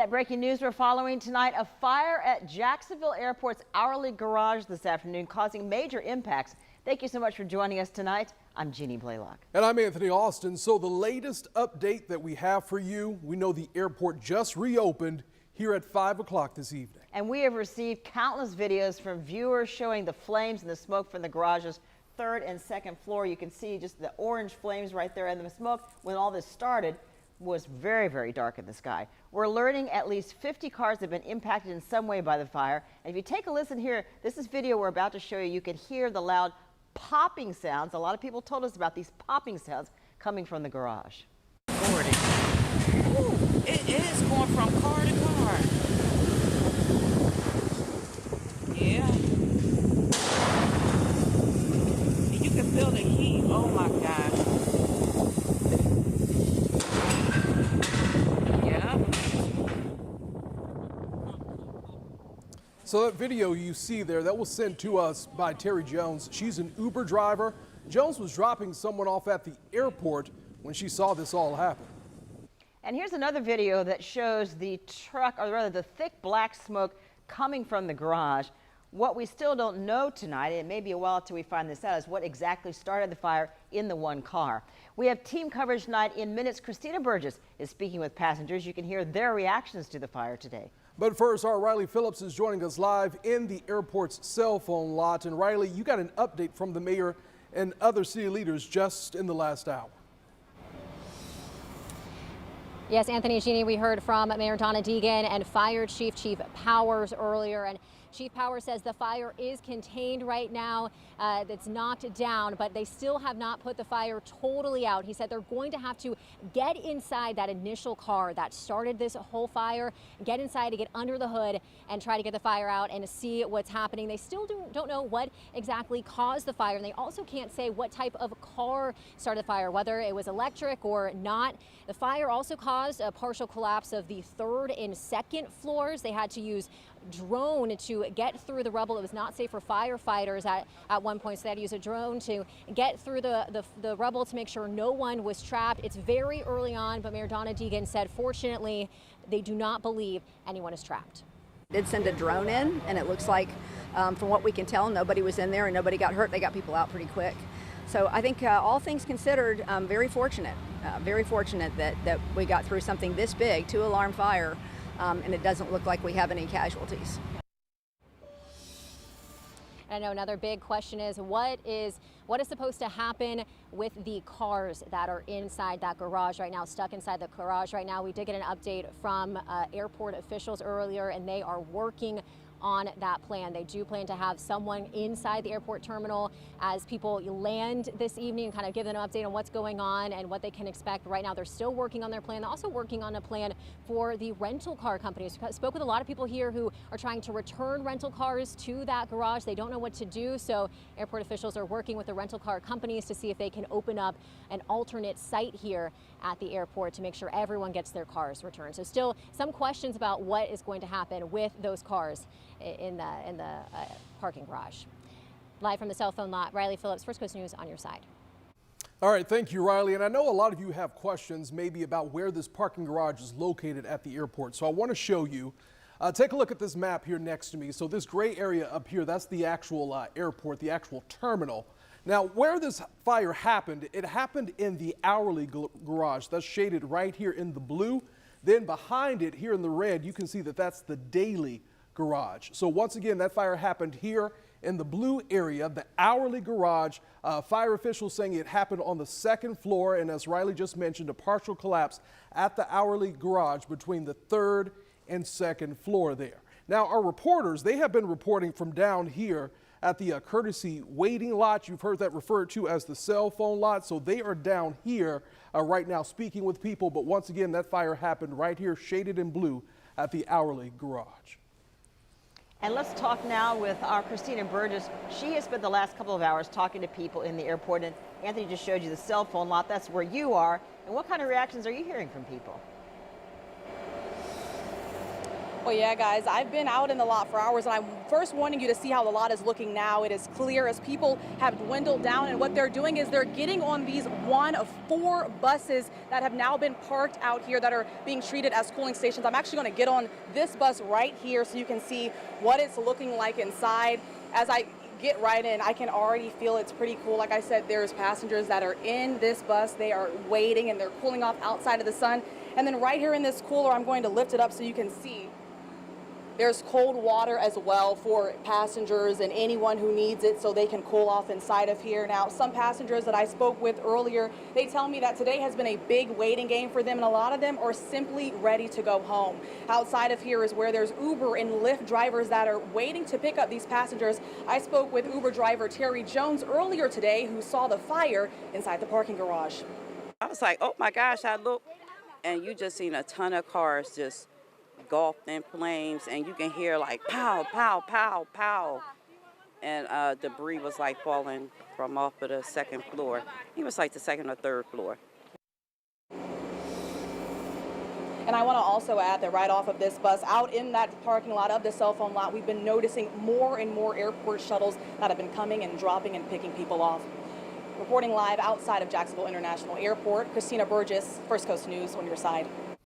That breaking news we're following tonight, a fire at Jacksonville Airport's hourly garage this afternoon causing major impacts. Thank you so much for joining us tonight. I'm Jeannie Blaylock. And I'm Anthony Austin. So the latest update that we have for you, we know the airport just reopened here at 5 o'clock this evening. And we have received countless videos from viewers showing the flames and the smoke from the garage's third and second floor. You can see just the orange flames right there, and the smoke when all this started was very, very dark in the sky. We're learning at least 50 cars have been impacted in some way by the fire. And if you take a listen here, this is video we're about to show you. You can hear the loud popping sounds. A lot of people told us about these popping sounds coming from the garage. Ooh, it is going from car to car. Yeah. And you can feel the heat. Oh my gosh. So that video you see there, that was sent to us by Terry Jones. She's an Uber driver. Jones was dropping someone off at the airport when she saw this all happen. And here's another video that shows the truck, or rather the thick black smoke coming from the garage. What we still don't know tonight, and it may be a while till we find this out, is what exactly started the fire in the one car. We have team coverage tonight. In minutes, Christina Burgess is speaking with passengers. You can hear their reactions to the fire today. But first, our Riley Phillips is joining us live in the airport's cell phone lot. And Riley, you got an update from the mayor and other city leaders just in the last hour. Yes, Anthony, Jeannie, we heard from Mayor Donna Deegan and Fire Chief Powers earlier. And Chief Powers says the fire is contained right now. It's knocked down, but they still have not put the fire totally out. He said they're going to have to get inside that initial car that started this whole fire, get inside to get under the hood and try to get the fire out and see what's happening. They still don't know what exactly caused the fire, and they also can't say what type of car started the fire, whether it was electric or not. The fire also caused a partial collapse of the third and second floors. They had to use drone to get through the rubble. It was not safe for firefighters at one point, so they had to use a drone to get through the rubble to make sure no one was trapped. It's very early on, but Mayor Donna Deegan said fortunately they do not believe anyone is trapped. Did send a drone in, and it looks like from what we can tell nobody was in there and nobody got hurt. They got people out pretty quick. So I think all things considered, very fortunate that we got through something this big, 2-alarm fire. And it doesn't look like we have any casualties. I know another big question is what is supposed to happen with the cars that are inside that garage right now, stuck inside the garage right now. We did get an update from airport officials earlier, and they are working on that plan. They do plan to have someone inside the airport terminal as people land this evening and kind of give them an update on what's going on and what they can expect. Right now, they're still working on their plan. They're also working on a plan for the rental car companies. I spoke with a lot of people here who are trying to return rental cars to that garage. They don't know what to do, so airport officials are working with the rental car companies to see if they can open up an alternate site here at the airport to make sure everyone gets their cars returned. So still some questions about what is going to happen with those cars in the parking garage. Live from the cell phone lot, Riley Phillips, First Coast News on your side. All right, thank you, Riley. And I know a lot of you have questions maybe about where this parking garage is located at the airport. So I want to show you. Take a look at this map here next to me. So this gray area up here, that's the actual airport, the actual terminal. Now, where this fire happened, it happened in the hourly garage. That's shaded right here in the blue. Then behind it, here in the red, you can see that that's the daily garage. So once again, that fire happened here in the blue area, the hourly garage. Fire officials saying it happened on the second floor, and as Riley just mentioned, a partial collapse at the hourly garage between the third and second floor there. Now, our reporters, they have been reporting from down here at the courtesy waiting lot. You've heard that referred to as the cell phone lot. So they are down here right now speaking with people. But once again, that fire happened right here, shaded in blue at the hourly garage. And let's talk now with our Christina Burgess. She has spent the last couple of hours talking to people in the airport, and Anthony just showed you the cell phone lot. That's where you are. And what kind of reactions are you hearing from people? Well, yeah, guys, I've been out in the lot for hours, and I'm first wanting you to see how the lot is looking now. It is clear as people have dwindled down, and what they're doing is they're getting on these one of 4 buses that have now been parked out here that are being treated as cooling stations. I'm actually going to get on this bus right here so you can see what it's looking like inside. As I get right in, I can already feel it's pretty cool. Like I said, there's passengers that are in this bus. They are waiting, and they're cooling off outside of the sun. And then right here in this cooler, I'm going to lift it up so you can see. There's cold water as well for passengers and anyone who needs it so they can cool off inside of here. Now, some passengers that I spoke with earlier, they tell me that today has been a big waiting game for them, and a lot of them are simply ready to go home. Outside of here is where there's Uber and Lyft drivers that are waiting to pick up these passengers. I spoke with Uber driver Terry Jones earlier today, who saw the fire inside the parking garage. I was like, oh my gosh, I looked, and you just seen a ton of cars just engulfed in flames, and you can hear like pow, pow, pow, pow. And debris was like falling from off of the second floor. It was like the second or third floor. And I want to also add that right off of this bus, out in that parking lot of the cell phone lot, we've been noticing more and more airport shuttles that have been coming and dropping and picking people off. Reporting live outside of Jacksonville International Airport, Christina Burgess, First Coast News on your side.